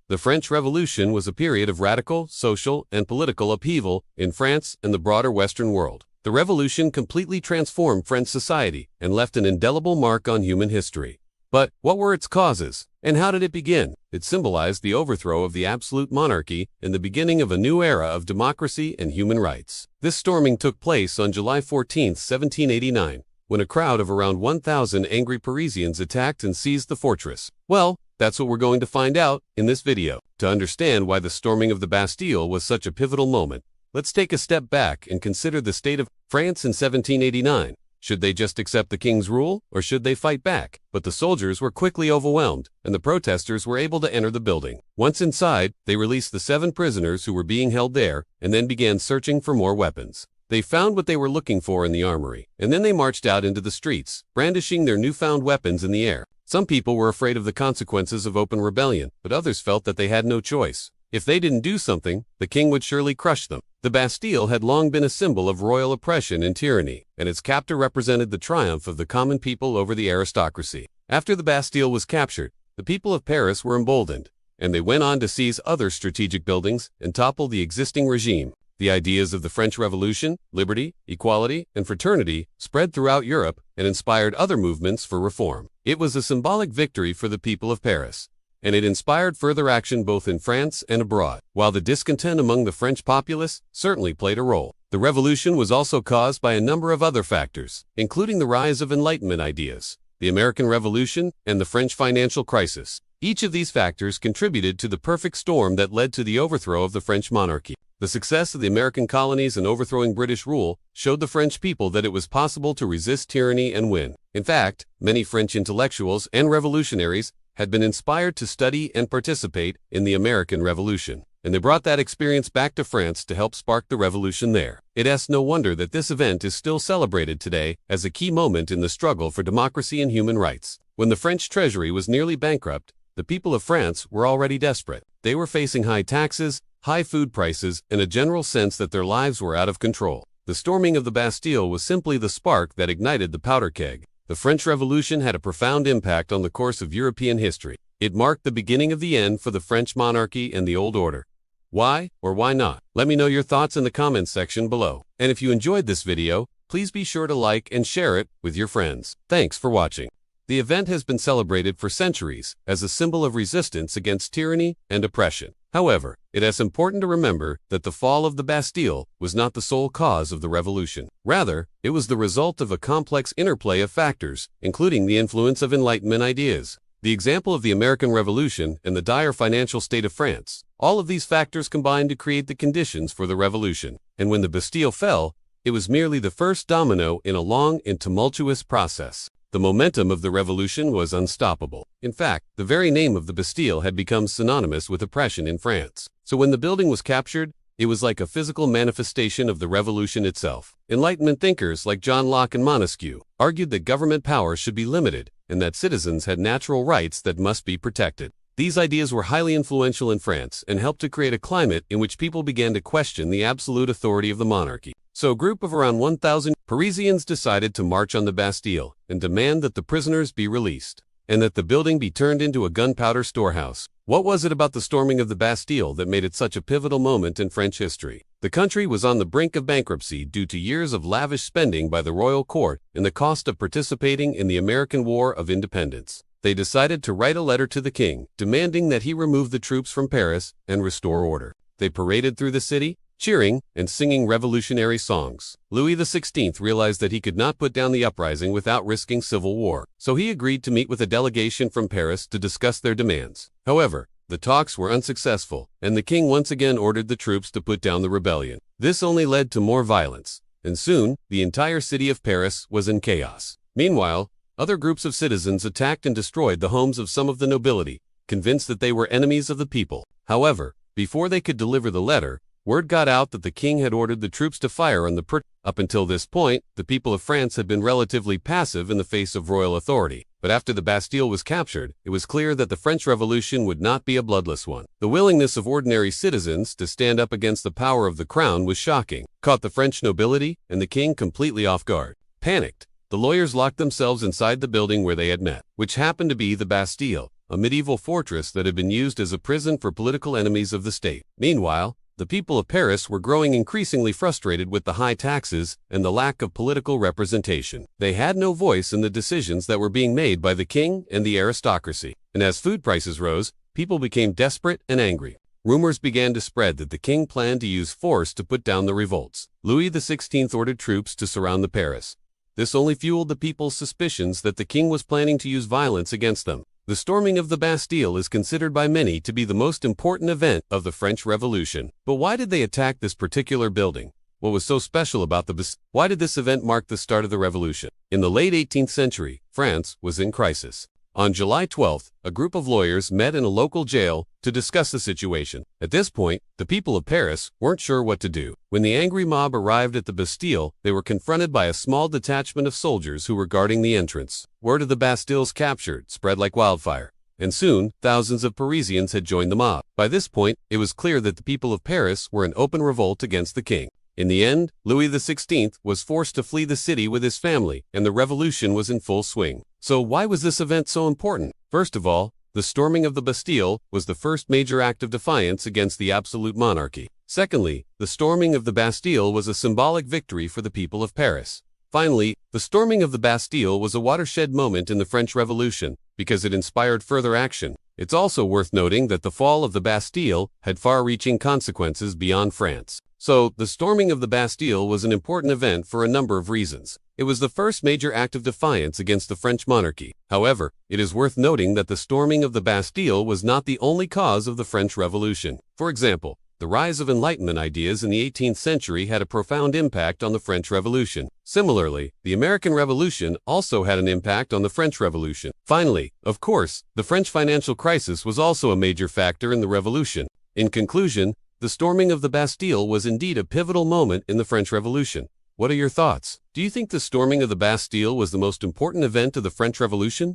The French Revolution was a period of radical, social, and political upheaval in France and the broader Western world. The revolution completely transformed French society and left an indelible mark on human history. But what were its causes, and how did it begin? It symbolized the overthrow of the absolute monarchy and the beginning of a new era of democracy and human rights. This storming took place on July 14, 1789, when a crowd of around 1,000 angry Parisians attacked and seized the fortress. Well, that's what we're going to find out in this video. To understand why the storming of the Bastille was such a pivotal moment, let's take a step back and consider the state of France in 1789. Should they just accept the king's rule, or should they fight back? But the soldiers were quickly overwhelmed, and the protesters were able to enter the building. Once inside, they released the 7 prisoners who were being held there, and then began searching for more weapons. They found what they were looking for in the armory, and then they marched out into the streets, brandishing their newfound weapons in the air. Some people were afraid of the consequences of open rebellion, but others felt that they had no choice. If they didn't do something, the king would surely crush them. The Bastille had long been a symbol of royal oppression and tyranny, and its captor represented the triumph of the common people over the aristocracy. After the Bastille was captured, the people of Paris were emboldened, and they went on to seize other strategic buildings and topple the existing regime. The ideas of the French Revolution, liberty, equality, and fraternity spread throughout Europe and inspired other movements for reform. It was a symbolic victory for the people of Paris, and it inspired further action both in France and abroad. While the discontent among the French populace certainly played a role, the revolution was also caused by a number of other factors, including the rise of Enlightenment ideas, the American Revolution, and the French financial crisis. Each of these factors contributed to the perfect storm that led to the overthrow of the French monarchy. The success of the American colonies in overthrowing British rule showed the French people that it was possible to resist tyranny and win. In fact, many French intellectuals and revolutionaries had been inspired to study and participate in the American Revolution, and they brought that experience back to France to help spark the revolution there. It is no wonder that this event is still celebrated today as a key moment in the struggle for democracy and human rights. When the French treasury was nearly bankrupt, the people of France were already desperate. They were facing high taxes, high food prices, and a general sense that their lives were out of control. The storming of the Bastille was simply the spark that ignited the powder keg. The French Revolution had a profound impact on the course of European history. It marked the beginning of the end for the French monarchy and the old order. Why or why not? Let me know your thoughts in the comments section below. And if you enjoyed this video, please be sure to like and share it with your friends. Thanks for watching. The event has been celebrated for centuries as a symbol of resistance against tyranny and oppression. However, it is important to remember that the fall of the Bastille was not the sole cause of the revolution. Rather, it was the result of a complex interplay of factors, including the influence of Enlightenment ideas, the example of the American Revolution, and the dire financial state of France. All of these factors combined to create the conditions for the revolution. And when the Bastille fell, it was merely the first domino in a long and tumultuous process. The momentum of the revolution was unstoppable. In fact, the very name of the Bastille had become synonymous with oppression in France. So when the building was captured, it was like a physical manifestation of the revolution itself. Enlightenment thinkers like John Locke and Montesquieu argued that government power should be limited and that citizens had natural rights that must be protected. These ideas were highly influential in France and helped to create a climate in which people began to question the absolute authority of the monarchy. So a group of around 1,000 Parisians decided to march on the Bastille and demand that the prisoners be released, and that the building be turned into a gunpowder storehouse. What was it about the storming of the Bastille that made it such a pivotal moment in French history? The country was on the brink of bankruptcy due to years of lavish spending by the royal court and the cost of participating in the American War of Independence. They decided to write a letter to the king, demanding that he remove the troops from Paris and restore order. They paraded through the city, cheering and singing revolutionary songs. Louis XVI realized that he could not put down the uprising without risking civil war, so he agreed to meet with a delegation from Paris to discuss their demands. However, the talks were unsuccessful, and the king once again ordered the troops to put down the rebellion. This only led to more violence, and soon, the entire city of Paris was in chaos. Meanwhile, other groups of citizens attacked and destroyed the homes of some of the nobility, convinced that they were enemies of the people. However, before they could deliver the letter, word got out that the king had ordered the troops to fire on the Up until this point, the people of France had been relatively passive in the face of royal authority. But after the Bastille was captured, it was clear that the French Revolution would not be a bloodless one. The willingness of ordinary citizens to stand up against the power of the crown was shocking, caught the French nobility and the king completely off guard. Panicked, the lawyers locked themselves inside the building where they had met, which happened to be the Bastille. a medieval fortress that had been used as a prison for political enemies of the state. Meanwhile, the people of Paris were growing increasingly frustrated with the high taxes and the lack of political representation. They had no voice in the decisions that were being made by the king and the aristocracy. And as food prices rose, people became desperate and angry. Rumors began to spread that the king planned to use force to put down the revolts. Louis XVI ordered troops to surround the Paris. This only fueled the people's suspicions that the king was planning to use violence against them. The storming of the Bastille is considered by many to be the most important event of the French Revolution. But why did they attack this particular building? What was so special about the Bastille? Why did this event mark the start of the revolution? In the late 18th century, France was in crisis. On July 12th, a group of lawyers met in a local jail to discuss the situation. At this point, the people of Paris weren't sure what to do. When the angry mob arrived at the Bastille, they were confronted by a small detachment of soldiers who were guarding the entrance. Word of the Bastille's capture spread like wildfire, and soon, thousands of Parisians had joined the mob. By this point, it was clear that the people of Paris were in open revolt against the king. In the end, Louis XVI was forced to flee the city with his family, and the revolution was in full swing. So why was this event so important? First of all, the storming of the Bastille was the first major act of defiance against the absolute monarchy. Secondly, the storming of the Bastille was a symbolic victory for the people of Paris. Finally, the storming of the Bastille was a watershed moment in the French Revolution because it inspired further action. It's also worth noting that the fall of the Bastille had far-reaching consequences beyond France. So, the storming of the Bastille was an important event for a number of reasons. It was the first major act of defiance against the French monarchy. However, it is worth noting that the storming of the Bastille was not the only cause of the French Revolution. For example, the rise of Enlightenment ideas in the 18th century had a profound impact on the French Revolution. Similarly, the American Revolution also had an impact on the French Revolution. Finally, of course, the French financial crisis was also a major factor in the Revolution. In conclusion, the storming of the Bastille was indeed a pivotal moment in the French Revolution. What are your thoughts? Do you think the storming of the Bastille was the most important event of the French Revolution?